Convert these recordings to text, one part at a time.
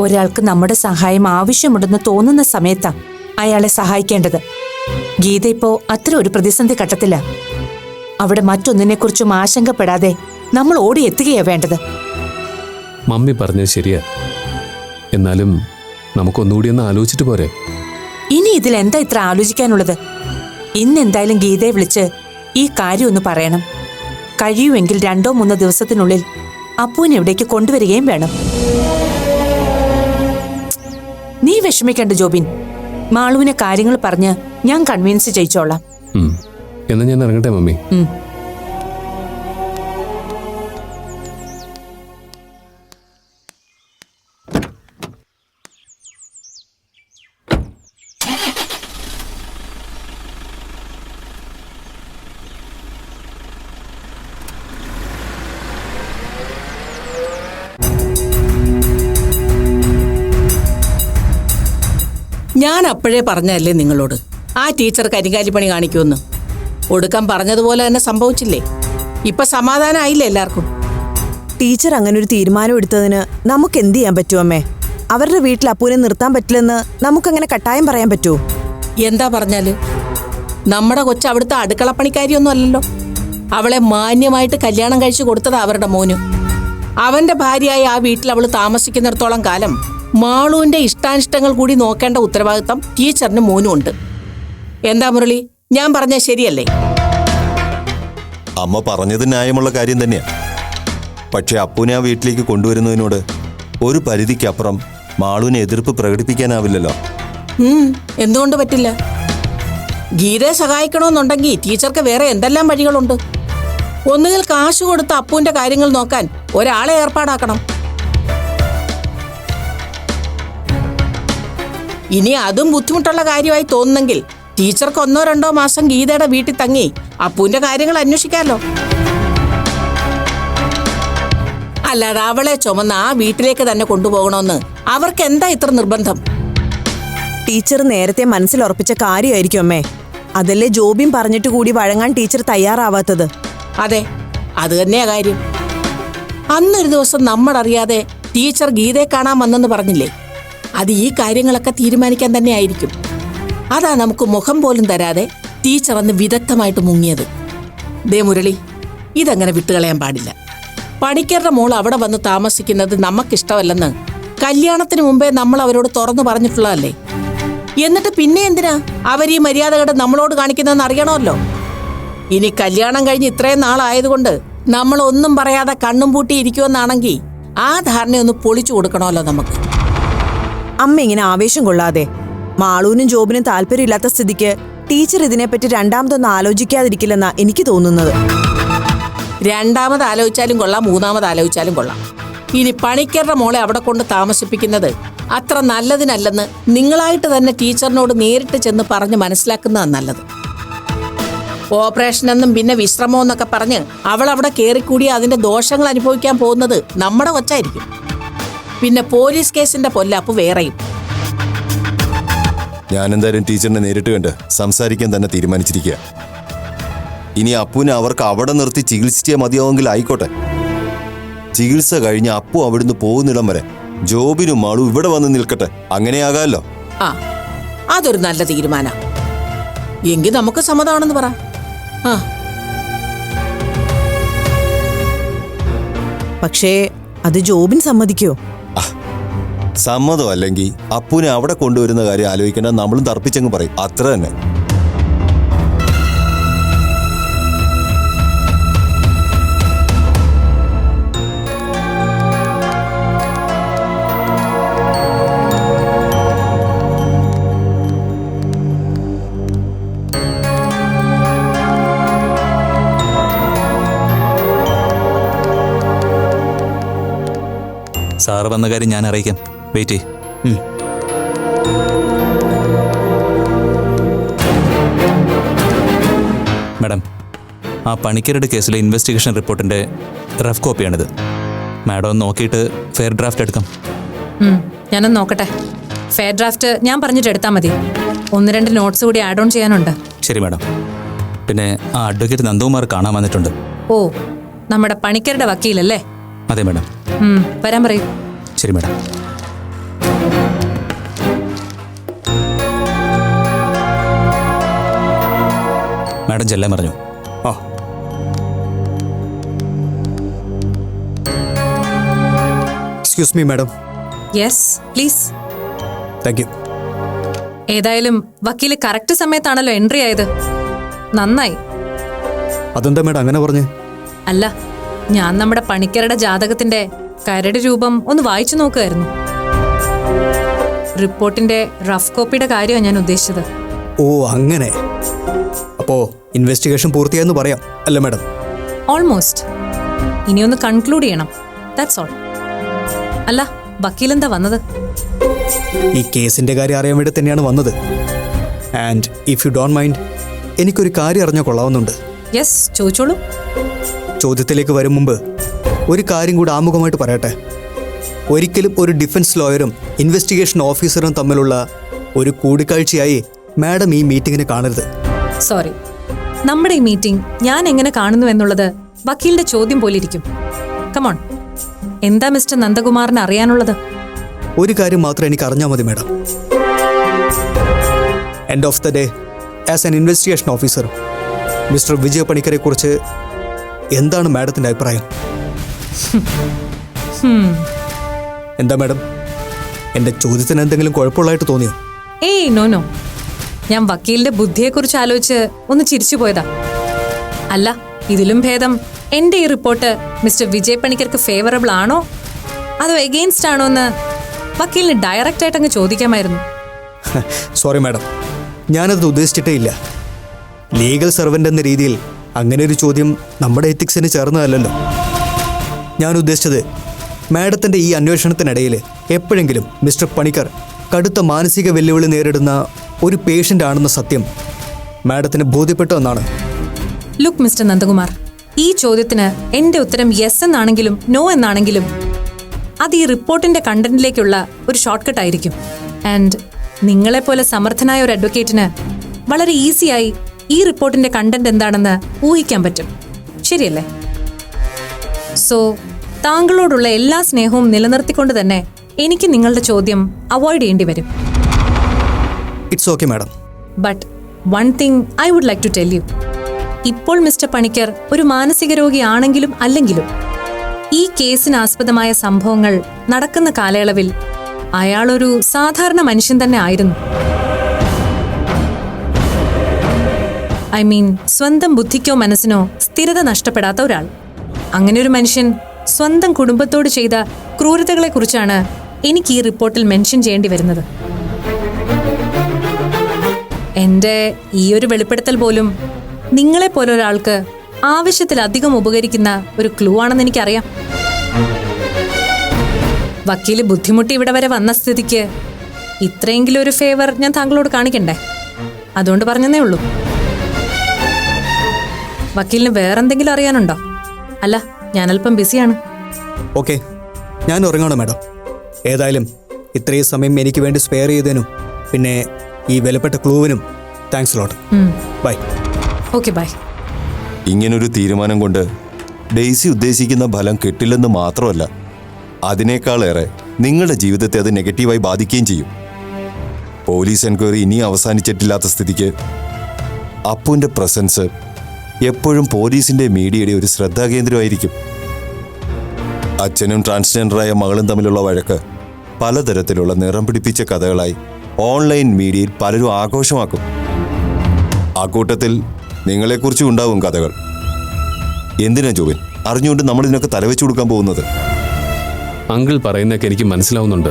ഒരാൾക്ക് നമ്മുടെ സഹായം ആവശ്യമുണ്ടെന്ന് തോന്നുന്ന സമയത്താ അയാളെ സഹായിക്കേണ്ടത്. ഗീത ഇപ്പോ അത്ര ഒരു പ്രതിസന്ധി ഘട്ടത്തില്ല. അവിടെ മറ്റൊന്നിനെക്കുറിച്ചും ആശങ്കപ്പെടാതെ നമ്മൾ ഓടിയെത്തുകയാ വേണ്ടത്. മമ്മി പറഞ്ഞത് ശരിയാ. എന്നാലും നമുക്കൊന്നുകൂടി ഒന്ന് ആലോചിച്ചിട്ട് പോരെ? ഇനി ഇതിൽ എന്താ ഇത്ര ആലോചിക്കാനുള്ളത്? ഇന്നെന്തായാലും ഗീതയെ വിളിച്ച് ഈ കാര്യം ഒന്ന് പറയണം. കഴിയുമെങ്കിൽ 2-3 ദിവസത്തിനുള്ളിൽ അപ്പുവിനെ ഇവിടേക്ക് കൊണ്ടുവരികയും വേണം. നീ വിഷമിക്കണ്ട ജോബിൻ. മാളുവിനെ കാര്യങ്ങൾ പറഞ്ഞ് ഞാൻ കൺവിൻസ് ചെയ്യിച്ചോളാം. എന്നാ ഞാൻ ഇറങ്ങട്ടെ മമ്മി. ഞാൻ അപ്പോഴേ പറഞ്ഞല്ലേ നിങ്ങളോട്, ആ ടീച്ചർ കരിങ്കാലിപ്പണി കാണിക്കുമെന്ന്. ഒടുക്കം പറഞ്ഞതുപോലെ തന്നെ സംഭവിച്ചില്ലേ? ഇപ്പൊ സമാധാനമായില്ലേ എല്ലാവർക്കും? ടീച്ചർ അങ്ങനെ ഒരു തീരുമാനം എടുത്തതിന് നമുക്ക് എന്ത് ചെയ്യാൻ പറ്റും അമ്മേ? അവരുടെ വീട്ടിൽ അപ്പൂനെ നിർത്താൻ പറ്റില്ലെന്ന് നമുക്കങ്ങനെ കട്ടായം പറയാൻ പറ്റുമോ? എന്താ പറഞ്ഞാല്? നമ്മുടെ കൊച്ചു അവിടുത്തെ അടുക്കളപ്പണിക്കാരിയൊന്നും അല്ലല്ലോ. അവളെ മാന്യമായിട്ട് കല്യാണം കഴിച്ചു കൊടുത്തത് അവരുടെ മോന്. അവന്റെ ഭാര്യയായി ആ വീട്ടിൽ അവൾ താമസിക്കുന്നിടത്തോളം കാലം മാളുവിന്റെ ഇഷ്ടാനിഷ്ടങ്ങൾ കൂടി നോക്കേണ്ട ഉത്തരവാദിത്തം ടീച്ചറിന് മോനും ഉണ്ട്. എന്താ മുരളി, ഞാൻ പറഞ്ഞ ശരിയല്ലേ? അമ്മ പറഞ്ഞത് ന്യായമുള്ള കാര്യം തന്നെയാ. പക്ഷെ അപ്പുനെ ആ വീട്ടിലേക്ക് കൊണ്ടുവരുന്നതിനോട് ഒരു പരിധിക്കപ്പുറം മാളുവിനെ എതിർപ്പ് പ്രകടിപ്പിക്കാനാവില്ലല്ലോ. എന്തുകൊണ്ട് പറ്റില്ല? ഗീതയെ സഹായിക്കണമെന്നുണ്ടെങ്കിൽ ടീച്ചർക്ക് വേറെ എന്തെല്ലാം വഴികളുണ്ട്. ഒന്നുകിൽ കാശ് കൊടുത്ത് അപ്പുവിന്റെ കാര്യങ്ങൾ നോക്കാൻ ഒരാളെ ഏർപ്പാടാക്കണം. ഇനി അതും ബുദ്ധിമുട്ടുള്ള കാര്യമായി തോന്നുന്നെങ്കിൽ ടീച്ചർക്ക് 1-2 മാസം ഗീതയുടെ വീട്ടിൽ തങ്ങി അപ്പുവിന്റെ കാര്യങ്ങൾ അന്വേഷിക്കാമല്ലോ. അല്ലാതെ അവളെ ചുമന്ന് ആ വീട്ടിലേക്ക് തന്നെ കൊണ്ടുപോകണമെന്ന് അവർക്ക് എന്താ ഇത്ര നിർബന്ധം? ടീച്ചർ നേരത്തെ മനസ്സിലുറപ്പിച്ച കാര്യമായിരിക്കും അമ്മേ. അതല്ലേ ജോബിൻ പറഞ്ഞിട്ട് കൂടി വഴങ്ങാൻ ടീച്ചർ തയ്യാറാവാത്തത്. അതെ, അത് തന്നെയാ കാര്യം. അന്നൊരു ദിവസം നമ്മളറിയാതെ ടീച്ചർ ഗീതയെ കാണാൻ വന്നെന്ന് പറഞ്ഞില്ലേ? അത് ഈ കാര്യങ്ങളൊക്കെ തീരുമാനിക്കാൻ തന്നെ ആയിരിക്കും. അതാ നമുക്ക് മുഖം പോലും തരാതെ ടീച്ചർ അന്ന് വിദഗ്ധമായിട്ട് മുങ്ങിയത്. ദേ മുരളി, ഇതങ്ങനെ വിട്ടുകളയാൻ പാടില്ല. പണിക്കരുടെ മോൾ അവിടെ വന്ന് താമസിക്കുന്നത് നമുക്കിഷ്ടമല്ലെന്ന് കല്യാണത്തിന് മുമ്പേ നമ്മൾ അവരോട് തുറന്നു പറഞ്ഞിട്ടുള്ളതല്ലേ? എന്നിട്ട് പിന്നെ എന്തിനാ അവർ ഈ മര്യാദകൾ നമ്മളോട് കാണിക്കുന്നതെന്ന് അറിയണമല്ലോ. ഇനി കല്യാണം കഴിഞ്ഞ് ഇത്രയും നാളായതുകൊണ്ട് നമ്മൾ ഒന്നും പറയാതെ കണ്ണും പൂട്ടി ഇരിക്കുമെന്നാണെങ്കിൽ ആ ധാരണയൊന്ന് പൊളിച്ചു കൊടുക്കണമല്ലോ നമുക്ക്. അമ്മ ഇങ്ങനെ ആവേശം കൊള്ളാതെ. മാളൂനും ജോബിനും താല്പര്യമില്ലാത്ത സ്ഥിതിക്ക് ടീച്ചർ ഇതിനെപ്പറ്റി രണ്ടാമതൊന്നും ആലോചിക്കാതിരിക്കില്ലെന്നാ എനിക്ക് തോന്നുന്നത്. രണ്ടാമത് ആലോചിച്ചാലും കൊള്ളാം, മൂന്നാമത് ആലോചിച്ചാലും കൊള്ളാം. ഇനി പണിക്കരുടെ മോളെ അവിടെ കൊണ്ട് താമസിപ്പിക്കുന്നത് അത്ര നല്ലതിനല്ലെന്ന് നിങ്ങളായിട്ട് തന്നെ ടീച്ചറിനോട് നേരിട്ട് ചെന്ന് പറഞ്ഞ് മനസ്സിലാക്കുന്നതാണ് നല്ലത്. ഓപ്പറേഷൻ എന്നും പിന്നെ വിശ്രമമെന്നൊക്കെ പറഞ്ഞ് അവൾ അവിടെ കയറിക്കൂടി അതിന്റെ ദോഷങ്ങൾ അനുഭവിക്കാൻ പോകുന്നത് നമ്മുടെ കൊച്ചായിരിക്കും. പിന്നെ പോലീസ് കേസിന്റെ പൊല്ലാപ്പ് വേറെയും. ഞാൻ എന്തായാലും ടീച്ചറിനെ നേരിട്ട് കണ്ട് സംസാരിക്കാൻ തന്നെ തീരുമാനിച്ചിരിക്കുക. ഇനി അപ്പുവിനെ അവർക്ക് അവിടെ നിർത്തി ചികിത്സിച്ചേ മതിയാവെങ്കിൽ ആയിക്കോട്ടെ. ചികിത്സ കഴിഞ്ഞ് അപ്പു അവിടുന്ന് പോകുന്നിടം വരെ ജോബിനും മാളും ഇവിടെ വന്ന് നിൽക്കട്ടെ. അങ്ങനെയാകാമല്ലോ. ആ, അതൊരു നല്ല തീരുമാനം. എങ്കിൽ നമുക്ക് സമ്മതമാണെന്ന് പറ. പക്ഷേ അത് ജോബിൻ സമ്മതിക്കോ? സമ്മതം അല്ലെങ്കിൽ അപ്പുവിനെ അവിടെ കൊണ്ടുവരുന്ന കാര്യം ആലോചിക്കേണ്ട, നമ്മളും തർപ്പിച്ചങ്ങ് പറയും. അത്ര തന്നെ. സാറ് വന്ന കാര്യം ഞാൻ അറിയിക്കാം. വെയിറ്റ് ചെയ്യ്. മാഡം, ആ പണിക്കരുടെ കേസിലെ ഇൻവെസ്റ്റിഗേഷൻ റിപ്പോർട്ടിൻ്റെ റഫ് കോപ്പിയാണിത്. മാഡം ഒന്ന് നോക്കിയിട്ട് ഫെയർ ഡ്രാഫ്റ്റ് എടുക്കാം. ഞാനൊന്ന് നോക്കട്ടെ. ഫെയർ ഡ്രാഫ്റ്റ് ഞാൻ പറഞ്ഞിട്ട് എടുത്താൽ മതി. 1-2 നോട്ട്സ് കൂടി ആഡ് ഓൺ ചെയ്യാനുണ്ട്. ശരി മാഡം. പിന്നെ ആ അഡ്വക്കേറ്റ് നന്ദകുമാർ കാണാൻ വന്നിട്ടുണ്ട്. ഓ, നമ്മുടെ പണിക്കരുടെ വക്കീലല്ലേ? അതെ മാഡം. വരാൻ പറയൂ. ശരി മാഡം. മാഡം ചെല്ലാൻ പറഞ്ഞു. ആ excuse me madam. Yes please. Thank you. ഏതായാലും വക്കീല് കറക്റ്റ് സമയത്താണല്ലോ എൻട്രി ആയത്. നന്നായി. അതെന്താ മാഡം അങ്ങനെ പറഞ്ഞേ? അല്ല, ഞാൻ നമ്മുടെ പണിക്കരുടെ ജാതകത്തിന്റെ കരട് രൂപം ഒന്ന് വായിച്ചു നോക്കുമായിരുന്നു. റിപ്പോർട്ടിന്റെ റഫ് കോപ്പിയുടെ കാര്യമാണ് ഞാൻ ഉദ്ദേശിച്ചത്. ഓ അങ്ങനെ. അപ്പോ ഇൻവെസ്റ്റിഗേഷൻ പൂർത്തിയായെന്ന് പറയാം അല്ലേ മാഡം? ഓൾമോസ്റ്റ്. ഇനിയൊന്ന് കൺക്ലൂഡ് ചെയ്യണം. That's all. അല്ല, വക്കീലെന്താ വന്നത്? ഈ കേസിന്റെ കാര്യം അറിയാൻ വേണ്ടി തന്നെയാണ് വന്നത്. And if you don't mind, എനിക്കൊരു കാര്യം അറിഞ്ഞാൽ കൊള്ളാവുന്നുണ്ട്. യെസ്, ചോദിച്ചോളൂ. ചോദ്യത്തിലേക്ക് വരും മുമ്പ് ഒരു കാര്യം കൂടി ആമുഖമായിട്ട് പറയട്ടെ. ഒരിക്കലും ഒരു ഡിഫൻസ് ലോയറും ഇൻവെസ്റ്റിഗേഷൻ ഓഫീസറും തമ്മിലുള്ള ഒരു കൂടിക്കാഴ്ചയായി മാഡം ഈ മീറ്റിങ്ങിന് കാണരുത്. സോറി, നമ്മുടെ ഈ മീറ്റിംഗ് ഞാൻ എങ്ങനെ കാണുന്നു എന്നുള്ളത് വക്കീലിന്റെ ചോദ്യം പോലിരിക്കും. കമോൺ, എന്താ മിസ്റ്റർ നന്ദകുമാറിന് അറിയാനുള്ളത്? ഒരു കാര്യം മാത്രം എനിക്ക് അറിഞ്ഞാൽ മതി madam. End of the day, as an investigation officer mister Vijaya പണിക്കരെ കുറിച്ച് എന്താണ് മാഡത്തിന്റെ അഭിപ്രായം? എന്താ മാഡം, എൻ്റെ ചോദ്യത്തിന് എന്തെങ്കിലും കുഴപ്പമുള്ളതായിട്ട് തോന്നിയോ? ഏയ് നോ നോ, ഞാൻ വക്കീലിന്റെ ബുദ്ധിയെക്കുറിച്ച് ആലോചിച്ച് ഒന്ന് ചിരിച്ചു പോയതാ. അല്ല, ഇതിലും ഭേദം എന്റെ ഈ റിപ്പോർട്ട് മിസ്റ്റർ വിജയ് പണിക്കർക്ക് ഫേവറബിൾ ആണോ അതോ എഗെയിൻസ്റ്റ് ആണോ എന്ന് വക്കീലിന് ഡയറക്റ്റ് ആയിട്ട് അങ്ങ് ചോദിക്കാമായിരുന്നു. സോറി മാഡം, ഞാനത് ഉദ്ദേശിച്ചിട്ടേ ഇല്ല. ലീഗൽ സർവൻ്റ് എന്ന രീതിയിൽ അങ്ങനെ ഒരു ചോദ്യം നമ്മുടെ എത്തിക്സിന് ചേർന്നതല്ലല്ലോ. ഞാൻ ഉദ്ദേശിച്ചത്, മാഡത്തിൻ്റെ ഈ അന്വേഷണത്തിനിടയിൽ എപ്പോഴെങ്കിലും മിസ്റ്റർ പണിക്കർ കടുത്ത മാനസിക വെല്ലുവിളി നേരിടുന്ന ഒരു പേഷ്യൻ്റ് ആണെന്ന സത്യം മാഡത്തിന് ബോധ്യപ്പെട്ടു എന്നാണ്. ലുക്ക് മിസ്റ്റർ നന്ദകുമാർ, ഈ ചോദ്യത്തിന് എന്റെ ഉത്തരം യെസ് എന്നാണെങ്കിലും നോ എന്നാണെങ്കിലും അത് ഈ റിപ്പോർട്ടിന്റെ കണ്ടന്റിലേക്കുള്ള ഒരു ഷോർട്ട് കട്ട് ആയിരിക്കും. ആൻഡ് നിങ്ങളെപ്പോലെ സമർത്ഥനായ ഒരു അഡ്വക്കേറ്റിന് വളരെ ഈസിയായി ഈ റിപ്പോർട്ടിന്റെ കണ്ടന്റ് എന്താണെന്ന് ഊഹിക്കാൻ പറ്റും. ശരിയല്ലേ? സോ താങ്കളോടുള്ള എല്ലാ സ്നേഹവും നിലനിർത്തിക്കൊണ്ട് തന്നെ എനിക്ക് നിങ്ങളുടെ ചോദ്യം അവോയ്ഡ് ചെയ്യേണ്ടി വരും. It's okay madam. But one thing I would like to tell you. ഇപ്പോൾ മിസ്റ്റർ പണിക്കർ ഒരു മാനസിക രോഗിയാണെങ്കിലും അല്ലെങ്കിലും ഈ കേസിന് ആസ്പദമായ സംഭവങ്ങൾ നടക്കുന്ന കാലയളവിൽ അയാളൊരു സാധാരണ മനുഷ്യൻ തന്നെ ആയിരുന്നു. ഐ മീൻ, സ്വന്തം ബുദ്ധിക്കോ മനസ്സിനോ സ്ഥിരത നഷ്ടപ്പെടാത്ത ഒരാൾ. അങ്ങനെ ഒരു മനുഷ്യൻ സ്വന്തം കുടുംബത്തോട് ചെയ്ത ക്രൂരതകളെക്കുറിച്ചാണ് എനിക്ക് ഈ റിപ്പോർട്ടിൽ മെൻഷൻ ചെയ്യേണ്ടി വരുന്നത്. എൻ്റെ ഈ ഒരു വെളിപ്പെടുത്തൽ പോലും നിങ്ങളെപ്പോലെ ഒരാൾക്ക് ആവശ്യത്തിലധികം ഉപകരിക്കുന്ന ഒരു ക്ലൂ ആണെന്ന് എനിക്കറിയാം. വക്കീല് ബുദ്ധിമുട്ടി ഇവിടെ വരെ വന്ന സ്ഥിതിക്ക് ഇത്രയെങ്കിലും ഒരു ഫേവർ ഞാൻ താങ്കളോട് കാണിക്കണ്ടേ? അതുകൊണ്ട് പറഞ്ഞതേ ഉള്ളൂ. വക്കീലിന് വേറെന്തെങ്കിലും അറിയാനുണ്ടോ? അല്ല, ഞാൻ അല്പം ബിസിയാണ്. ഓക്കെ, ഞാൻ ഉറങ്ങണം മാഡം. ഏതായാലും ഇത്രയും സമയം എനിക്ക് വേണ്ടി സ്പെയർ ചെയ്തതിനും പിന്നെ ഈ വിലപ്പെട്ട ക്ലൂവിനും thanks lot. Bye. Okay, bye. ഇങ്ങനൊരു തീരുമാനം കൊണ്ട് ഡെയ്സി ഉദ്ദേശിക്കുന്ന ഫലം കിട്ടില്ലെന്ന് മാത്രമല്ല, അതിനേക്കാളേറെ നിങ്ങളുടെ ജീവിതത്തെ അത് നെഗറ്റീവായി ബാധിക്കുകയും ചെയ്യും. പോലീസ് എൻക്വയറി ഇനി അവസാനിച്ചിട്ടില്ലാത്ത സ്ഥിതിക്ക് അപ്പുവിൻ്റെ പ്രസൻസ് എപ്പോഴും പോലീസിൻ്റെ മീഡിയയുടെ ഒരു ശ്രദ്ധാകേന്ദ്രമായിരിക്കും. അച്ഛനും ട്രാൻസ്ജെൻഡറായ മകളും തമ്മിലുള്ള വഴക്ക് പലതരത്തിലുള്ള നിറം പിടിപ്പിച്ച കഥകളായി ഓൺലൈൻ മീഡിയയിൽ പലരും ആഘോഷമാക്കും. ആ കൂട്ടത്തിൽ നിങ്ങളെക്കുറിച്ചും ഉണ്ടാവും കഥകൾ. എന്തിനാ ജോബിൻ അറിഞ്ഞുകൊണ്ട് നമ്മൾ ഇതിനൊക്കെ തലവെച്ചു കൊടുക്കാൻ പോകുന്നത്? അങ്കിൾ പറയുന്നതൊക്കെ എനിക്ക് മനസ്സിലാവുന്നുണ്ട്.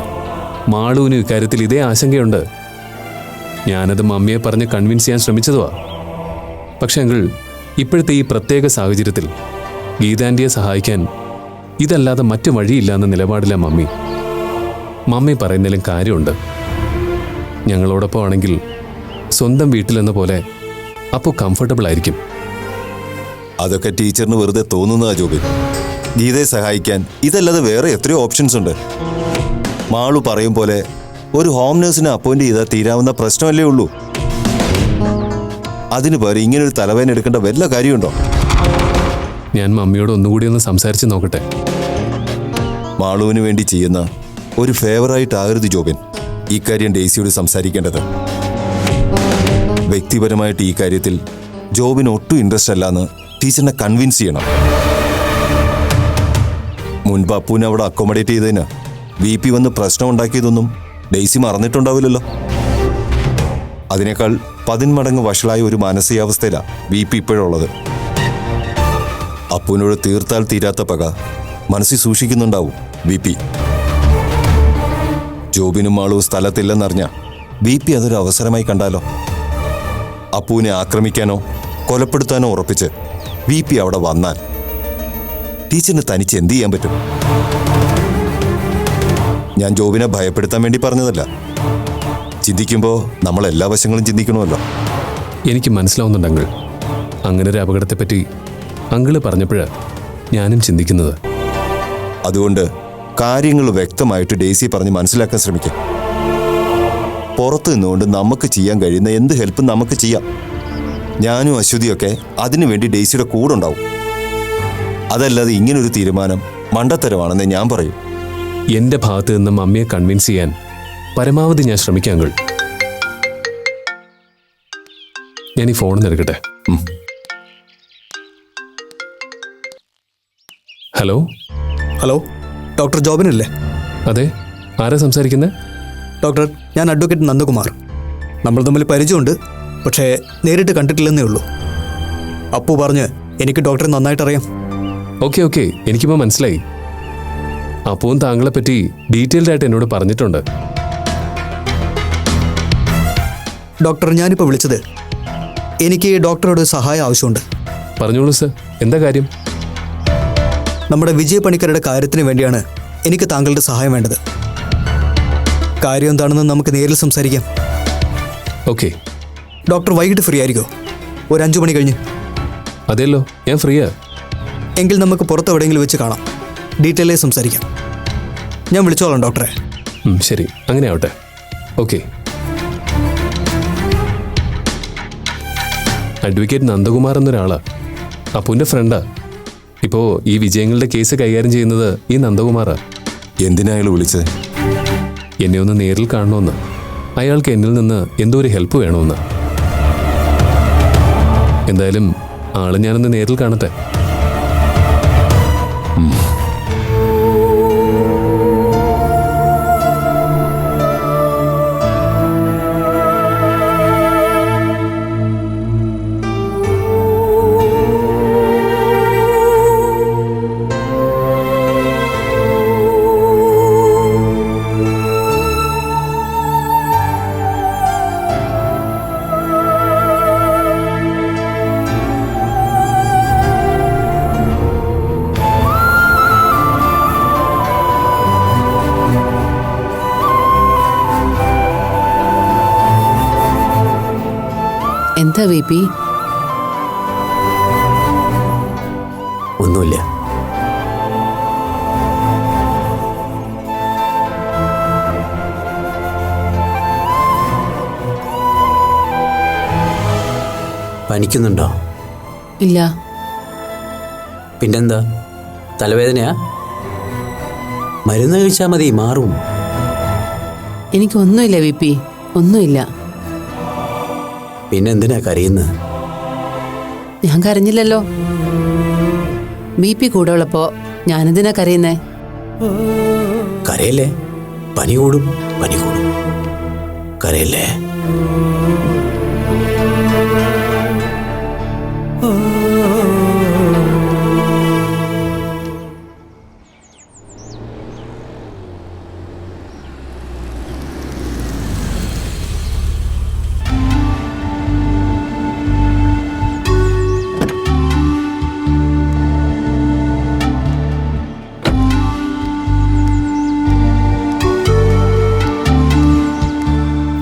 മാളുവിന് ഇക്കാര്യത്തിൽ ഇതേ ആശങ്കയുണ്ട്. ഞാനത് മമ്മിയെ പറഞ്ഞ് കൺവിൻസ് ചെയ്യാൻ ശ്രമിച്ചതുവാ. പക്ഷെ അങ്കിൾ, ഇപ്പോഴത്തെ ഈ പ്രത്യേക സാഹചര്യത്തിൽ ഗീതാൻറ്റിയെ സഹായിക്കാൻ ഇതല്ലാതെ മറ്റു വഴിയില്ല എന്ന നിലപാടില്ല മമ്മി. മമ്മി പറയുന്നതിലും കാര്യമുണ്ട്. ഞങ്ങളോടൊപ്പം ആണെങ്കിൽ സ്വന്തം വീട്ടിലെന്ന പോലെ അപ്പോൾ കംഫർട്ടബിൾ ആയിരിക്കും. അതൊക്കെ ടീച്ചറിന് വെറുതെ തോന്നുന്നതാ ജോബിൻ. ഗീതയെ സഹായിക്കാൻ ഇതല്ലാതെ വേറെ എത്രയോ ഓപ്ഷൻസ് ഉണ്ട്. മാളു പറയും പോലെ ഒരു ഹോം നേഴ്സിനെ അപ്പോയിന്റ് ചെയ്താൽ തീരാവുന്ന പ്രശ്നമല്ലേ ഉള്ളൂ. അതിന് പകരം ഇങ്ങനൊരു തലവേദന എടുക്കേണ്ട വല്ല കാര്യമുണ്ടോ? ഞാൻ മമ്മിയോട് ഒന്നുകൂടി ഒന്ന് സംസാരിച്ച് നോക്കട്ടെ. മാളുവിന് വേണ്ടി ചെയ്യുന്ന ഒരു ഫേവറായിട്ടാകരുത് ജോബിൻ ഈ കാര്യം ഡെയ്സിയോട് സംസാരിക്കേണ്ടത്. വ്യക്തിപരമായിട്ട് ഈ കാര്യത്തിൽ ജോബിന് ഒട്ടും ഇൻട്രസ്റ്റ് അല്ലാന്ന് ടീച്ചറിനെ കൺവിൻസ് ചെയ്യണം. മുൻപ് അപ്പൂനെ അവിടെ അക്കോമഡേറ്റ് ചെയ്തതിന് VP വന്ന് പ്രശ്നം ഉണ്ടാക്കിയതൊന്നും ഡെയ്സി മറന്നിട്ടുണ്ടാവില്ലല്ലോ. അതിനേക്കാൾ 10 മടങ്ങ് വഷളായ ഒരു മാനസികാവസ്ഥയിലാണ് VP ഇപ്പോഴുള്ളത്. അപ്പൂനോട് തീർത്താൽ തീരാത്ത പക മനസ്സിൽ സൂക്ഷിക്കുന്നുണ്ടാവും VP. ജോബിനും മാളും സ്ഥലത്തില്ലെന്നറിഞ്ഞ VP അതൊരു അവസരമായി കണ്ടാലോ? അപ്പൂനെ ആക്രമിക്കാനോ കൊലപ്പെടുത്താനോ ഉറപ്പിച്ച് VP അവിടെ വന്നാൽ ടീച്ചറിന് തനിച്ച് എന്ത് ചെയ്യാൻ പറ്റും? ഞാൻ ജോബിനെ ഭയപ്പെടുത്താൻ വേണ്ടി പറഞ്ഞതല്ല. ചിന്തിക്കുമ്പോൾ നമ്മൾ എല്ലാ വശങ്ങളും ചിന്തിക്കണമല്ലോ. എനിക്ക് മനസ്സിലാവുന്നുണ്ട് അങ്കിൾ. അങ്ങനെ ഒരു അപകടത്തെപ്പറ്റി അങ്കിള് പറഞ്ഞപ്പോഴാണ് ഞാനും ചിന്തിക്കുന്നത്. അതുകൊണ്ട് കാര്യങ്ങൾ വ്യക്തമായിട്ട് ഡെയ്സി പറഞ്ഞ് മനസ്സിലാക്കാൻ ശ്രമിക്കാം. പുറത്തു നിന്നുകൊണ്ട് നമുക്ക് ചെയ്യാൻ കഴിയുന്ന എന്ത് ഹെൽപ്പും നമുക്ക് ചെയ്യാം. ഞാനും അശ്വതിയൊക്കെ അതിനുവേണ്ടി ഡെയ്സിയുടെ കൂടെ ഉണ്ടാവും. അതല്ലാതെ ഇങ്ങനൊരു തീരുമാനം മണ്ടത്തരമാണെന്ന് ഞാൻ പറയും. എൻ്റെ ഭാഗത്ത് നിന്ന് മമ്മിയെ കൺവിൻസ് ചെയ്യാൻ പരമാവധി ഞാൻ ശ്രമിക്കാം അങ്കിൾ. ഞാൻ ഈ ഫോൺ എടുക്കട്ടെ. ഹലോ. ഹലോ, ഡോക്ടർ ജോബിനല്ലേ? അതെ, ആരാ സംസാരിക്കുന്നത്? ഡോക്ടർ, ഞാൻ അഡ്വക്കേറ്റ് നന്ദകുമാർ. നമ്മൾ തമ്മിൽ പരിചയമുണ്ട്, പക്ഷേ നേരിട്ട് കണ്ടിട്ടില്ലെന്നേ ഉള്ളൂ. അപ്പു പറഞ്ഞ് എനിക്ക് ഡോക്ടറെ നന്നായിട്ടറിയാം. ഓക്കെ, എനിക്കിപ്പോൾ മനസ്സിലായി. അപ്പവും താങ്കളെ പറ്റി ഡീറ്റെയിൽഡ് ആയിട്ട് എന്നോട് പറഞ്ഞിട്ടുണ്ട്. ഡോക്ടർ, ഞാനിപ്പോൾ വിളിച്ചത് എനിക്ക് ഡോക്ടറുടെ സഹായം ആവശ്യമുണ്ട്. പറഞ്ഞോളൂ സർ, എന്താ കാര്യം? നമ്മുടെ വിജയ പണിക്കരുടെ കാര്യത്തിന് വേണ്ടിയാണ് എനിക്ക് താങ്കളുടെ സഹായം വേണ്ടത്. കാര്യം എന്താണെന്ന് നമുക്ക് നേരിൽ സംസാരിക്കാം. ഓക്കെ. ഡോക്ടർ വൈകിട്ട് ഫ്രീ ആയിരിക്കോ? ഒരു 5 മണി കഴിഞ്ഞ്? അതെല്ലോ, ഞാൻ ഫ്രീയാ. എങ്കിൽ നമുക്ക് പുറത്ത് എവിടെയെങ്കിലും വെച്ച് കാണാം, ഡീറ്റെയിലായി സംസാരിക്കാം. ഞാൻ വിളിച്ചോളാം ഡോക്ടറെ. ശരി, അങ്ങനെ ആവട്ടെ. ഓക്കെ. അഡ്വക്കേറ്റ് നന്ദകുമാർ എന്നൊരാളാ, അപ്പുവിൻ്റെ ഫ്രണ്ടാ. ഇപ്പോൾ ഈ വിജയങ്ങളുടെ കേസ് കൈകാര്യം ചെയ്യുന്നത് ഈ നന്ദകുമാറാ. എന്തിനാ അയാൾ വിളിച്ചത്? എന്നെ ഒന്ന് നേരിൽ കാണണമെന്ന്. അയാൾക്ക് എന്നിൽ നിന്ന് എന്തോ ഒരു ഹെൽപ്പ് വേണമെന്ന്. എന്തായാലും ആളെ ഞാനൊന്ന് നേരിൽ കാണട്ടെ. എന്താ VP? ഒന്നുമില്ല. പനിക്കുന്നുണ്ടോ? ഇല്ല. പിന്നെന്താ, തലവേദനയാ? മരുന്ന് കഴിച്ചാൽ മതി, മാറും. എനിക്കൊന്നുമില്ല VP, ഒന്നുമില്ല. പിന്നെന്തിനാ കരയുന്നത്? ഞാൻ കരഞ്ഞില്ലല്ലോ. BP കൂടെ ഉള്ളപ്പോ ഞാനെന്തിനാ കരയുന്നേ? കരയല്ലേ, പനി കൂടും. കരയല്ലേ.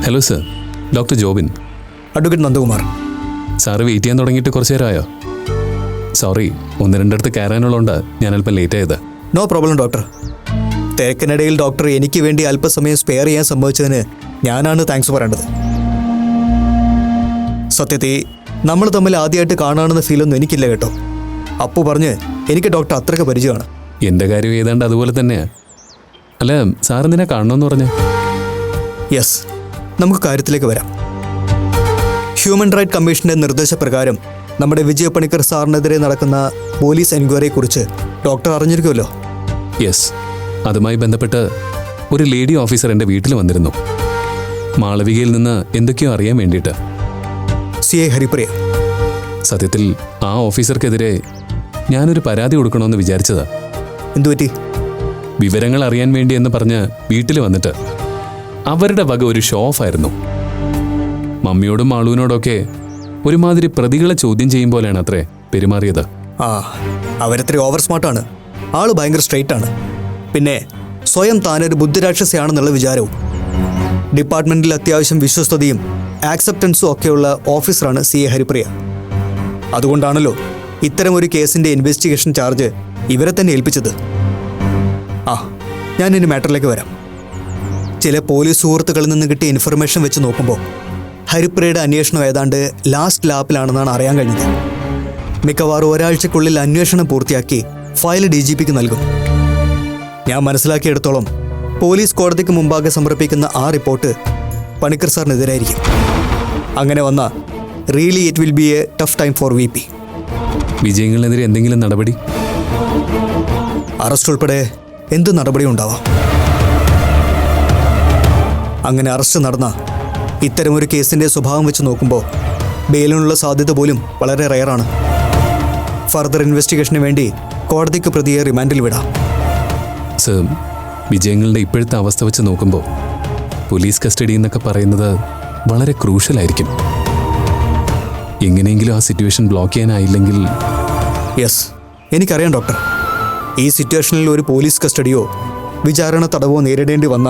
Hello sir, doctor Jobin. Advocate Nandakumar. Sir wait ചെയ്യാൻ തുടങ്ങിയിട്ട് കുറച്ച് നേരമായോ? സോറി, 1-2 കയറാനുള്ളതുകൊണ്ട് ഞാൻ അല്പം ലേറ്റ് ആയത്. No problem doctor. തിരക്കിനിടയിൽ ഡോക്ടർ എനിക്ക് വേണ്ടി അല്പസമയം സ്പെയർ ചെയ്യാൻ സംഭവിച്ചതിന് ഞാനാണ് താങ്ക്സ് പറയേണ്ടത്. സത്യത്തിൽ നമ്മൾ തമ്മിൽ ആദ്യമായിട്ട് കാണുകയാണെന്ന ഫീലൊന്നും എനിക്കില്ല കേട്ടോ. അപ്പു പറഞ്ഞ് എനിക്ക് ഡോക്ടർ അത്രയ്ക്ക് പരിചയമാണ്. എൻ്റെ കാര്യം ഏതാണ്ട് അതുപോലെ തന്നെയാ. അല്ല, സാറെന്തിനാ കാണണമെന്ന് പറഞ്ഞേ? യെസ്, നമുക്ക് കാര്യത്തിലേക്ക് വരാം. ഹ്യൂമൻ റൈറ്റ് കമ്മീഷന്റെ നിർദ്ദേശപ്രകാരം നമ്മുടെ വിജയ പണിക്കർ സാറിനെതിരെ നടക്കുന്ന പോലീസ് എൻക്വയറിയെക്കുറിച്ച് ഡോക്ടർ അറിഞ്ഞിരിക്കുമല്ലോ. യെസ്, അതുമായി ബന്ധപ്പെട്ട് ഒരു ലേഡി ഓഫീസർ എൻ്റെ വീട്ടിൽ വന്നിരുന്നു. മാളവികയിൽ നിന്ന് എന്തൊക്കെയോ അറിയാൻ വേണ്ടിയിട്ട്. CI ഹരിപ്രിയ. സത്യത്തിൽ ആ ഓഫീസർക്കെതിരെ ഞാനൊരു പരാതി കൊടുക്കണമെന്ന് വിചാരിച്ചതാ. എന്തുപറ്റി? വിവരങ്ങൾ അറിയാൻ വേണ്ടി എന്ന് പറഞ്ഞ് വീട്ടിൽ വന്നിട്ട് അവരുടെ വക ഒരു ഷോ ഓഫ് ആയിരുന്നു. മമ്മിയോടും മാളുവിനോടൊക്കെ ഒരുമാതിരി പ്രതികളെ ചോദ്യം ചെയ്യും പോലെയാണ് അത്രേ പെരുമാറിയത്. ആ, അവരത്ര ഓവർ സ്മാർട്ടാണ്. ആള് ഭയങ്കര സ്ട്രെയിറ്റ് ആണ്. പിന്നെ സ്വയം താനൊരു ബുദ്ധിരാക്ഷസയാണെന്നുള്ള വിചാരവും. ഡിപ്പാർട്ട്മെന്റിൽ അത്യാവശ്യം വിശ്വസ്തതയും ആക്സെപ്റ്റൻസും ഒക്കെയുള്ള ഓഫീസറാണ് CI ഹരിപ്രിയ. അതുകൊണ്ടാണല്ലോ ഇത്തരം ഒരു കേസിന്റെ ഇൻവെസ്റ്റിഗേഷൻ ചാർജ് ഇവരെ തന്നെ ഏൽപ്പിച്ചത്. ആ, ഞാൻ ഇനി മാറ്ററിലേക്ക് വരാം. ചില പോലീസ് സുഹൃത്തുക്കളിൽ നിന്ന് കിട്ടിയ ഇൻഫർമേഷൻ വെച്ച് നോക്കുമ്പോൾ ഹരിപ്രിയയുടെ അന്വേഷണം ഏതാണ്ട് ലാസ്റ്റ് ലാപ്പിലാണെന്നാണ് അറിയാൻ കഴിഞ്ഞത്. മിക്കവാറും ഒരാഴ്ചക്കുള്ളിൽ അന്വേഷണം പൂർത്തിയാക്കി ഫയൽ DGPക്ക് നൽകും. ഞാൻ മനസ്സിലാക്കിയെടുത്തോളം പോലീസ് കോടതിക്ക് മുമ്പാകെ സമർപ്പിക്കുന്ന ആ റിപ്പോർട്ട് പണിക്കർ സാറിനെതിരായിരിക്കും. അങ്ങനെ വന്ന really it will be A tough time for VP. വിജയങ്ങളിനെതിരെ എന്തെങ്കിലും നടപടി? അറസ്റ്റ് ഉൾപ്പെടെ എന്ത് നടപടിയും ഉണ്ടാവാം. അങ്ങനെ അറസ്റ്റ് നടന്ന ഇത്തരമൊരു കേസിൻ്റെ സ്വഭാവം വെച്ച് നോക്കുമ്പോൾ ബെയിലിനുള്ള സാധ്യത പോലും വളരെ റെയറാണ്. ഫർദർ ഇൻവെസ്റ്റിഗേഷന് വേണ്ടി കോടതിക്ക് പ്രതിയെ റിമാൻഡിൽ വിടാം. സർ, വിജയങ്ങളുടെ ഇപ്പോഴത്തെ അവസ്ഥ വെച്ച് നോക്കുമ്പോൾ പോലീസ് കസ്റ്റഡി എന്നൊക്കെ പറയുന്നത് വളരെ ക്രൂഷ്യലായിരിക്കും. എങ്ങനെയെങ്കിലും ആ സിറ്റുവേഷൻ ബ്ലോക്ക് ചെയ്യാനായില്ലെങ്കിൽ... യെസ്, എനിക്കറിയാം ഡോക്ടർ. ഈ സിറ്റുവേഷനിൽ ഒരു പോലീസ് കസ്റ്റഡിയോ വിചാരണ തടവോ നേരിടേണ്ടി വന്ന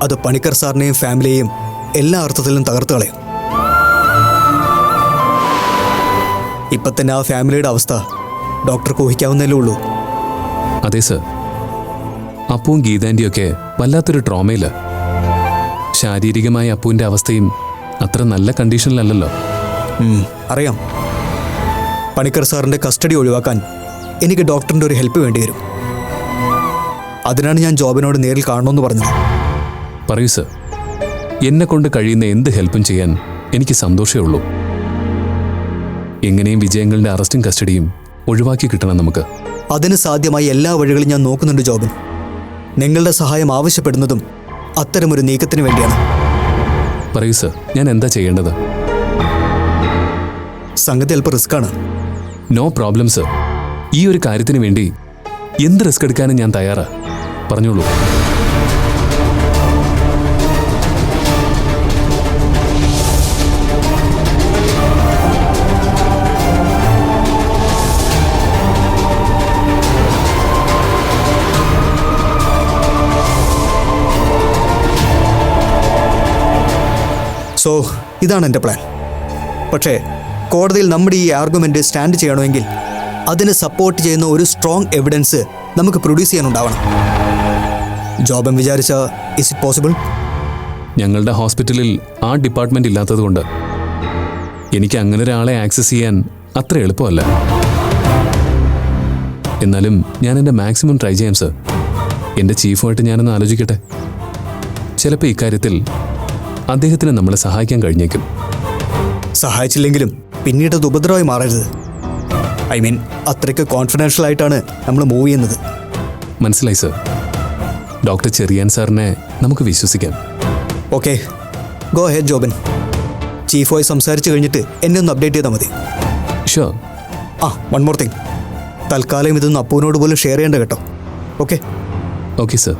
അത് പണിക്കർ സാറിനെയും ഫാമിലിയെയും എല്ലാ അർത്ഥത്തിലും തകർത്ത് കളയും. ഇപ്പം തന്നെ ആ ഫാമിലിയുടെ അവസ്ഥ ഡോക്ടർക്ക് ഊഹിക്കാവുന്നതല്ലേ ഉള്ളൂ. അതെ സർ, അപ്പുവും ഗീതാൻ്റെയൊക്കെ വല്ലാത്തൊരു ട്രോമയില്ല. ശാരീരികമായ അപ്പുവിൻ്റെ അവസ്ഥയും അത്ര നല്ല കണ്ടീഷനിലല്ലല്ലോ. അറിയാം. പണിക്കർ സാറിൻ്റെ കസ്റ്റഡി ഒഴിവാക്കാൻ എനിക്ക് ഡോക്ടറിൻ്റെ ഒരു ഹെൽപ്പ് വേണ്ടി വരും. അതിനാണ് ഞാൻ ജോബിനോട് നേരിൽ കാണണമെന്ന് പറഞ്ഞത്. പറയൂ സർ, എന്നെ കൊണ്ട് കഴിയുന്ന എന്ത് ഹെൽപ്പും ചെയ്യാൻ എനിക്ക് സന്തോഷമേ ഉള്ളൂ. എങ്ങനെയും വിജയങ്ങളുടെ അറസ്റ്റും കസ്റ്റഡിയും ഒഴിവാക്കി കിട്ടണം നമുക്ക്. അതിന് സാധ്യമായ എല്ലാ വഴികളും ഞാൻ നോക്കുന്നുണ്ട് ജോബിൻ. നിങ്ങളുടെ സഹായം ആവശ്യപ്പെടുന്നതും അത്തരമൊരു നീക്കത്തിന് വേണ്ടിയാണ്. പറയൂ സർ, ഞാൻ എന്താ ചെയ്യേണ്ടത്? സംഗതി അല്പം റിസ്ക്കാണ്. No problem sir. ഈ ഒരു കാര്യത്തിന് വേണ്ടി എന്ത് റിസ്ക് എടുക്കാനും ഞാൻ തയ്യാറാ. പറഞ്ഞോളൂ. സോ ഇതാണ് എൻ്റെ പ്ലാൻ. പക്ഷേ കോടതിയിൽ നമ്മുടെ ഈ ആർഗ്യുമെൻ്റ് സ്റ്റാൻഡ് ചെയ്യണമെങ്കിൽ അതിന് സപ്പോർട്ട് ചെയ്യുന്ന ഒരു സ്ട്രോങ് എവിഡൻസ് നമുക്ക് പ്രൊഡ്യൂസ് ചെയ്യാനുണ്ടാവണം. ജോബൻ വിചാരിച്ച ഇസ് ഇറ്റ് പോസിബിൾ? ഞങ്ങളുടെ ഹോസ്പിറ്റലിൽ ആ ഡിപ്പാർട്ട്മെന്റ് ഇല്ലാത്തതുകൊണ്ട് എനിക്ക് അങ്ങനെ ഒരാളെ ആക്സസ് ചെയ്യാൻ അത്ര എളുപ്പമല്ല. എന്നാലും ഞാൻ എൻ്റെ മാക്സിമം ട്രൈ ചെയ്യാം സർ. എൻ്റെ ചീഫുമായിട്ട് ഞാനൊന്ന് ആലോചിക്കട്ടെ. ചിലപ്പോൾ ഇക്കാര്യത്തിൽ അദ്ദേഹത്തിന് നമ്മളെ സഹായിക്കാൻ കഴിഞ്ഞേക്കും. സഹായിച്ചില്ലെങ്കിലും പിന്നീട് അത് ഉപദ്രവമായി മാറരുത്. ഐ മീൻ, അത്രയ്ക്ക് കോൺഫിഡൻഷ്യൽ ആയിട്ടാണ് നമ്മൾ മൂവ് ചെയ്യുന്നത്. മനസ്സിലായി സർ. ഡോക്ടർ ചെറിയാൻ സാറിനെ നമുക്ക് വിശ്വസിക്കാം. Okay, go head Joban. ചീഫുമായി സംസാരിച്ച് കഴിഞ്ഞിട്ട് എന്നെ ഒന്ന് അപ്ഡേറ്റ് ചെയ്താൽ മതി. ഷുവർ. One more thing. തൽക്കാലം ഇതൊന്നും അപ്പുവിനോട് പോലും ഷെയർ ചെയ്യേണ്ട കേട്ടോ. Okay okay sir.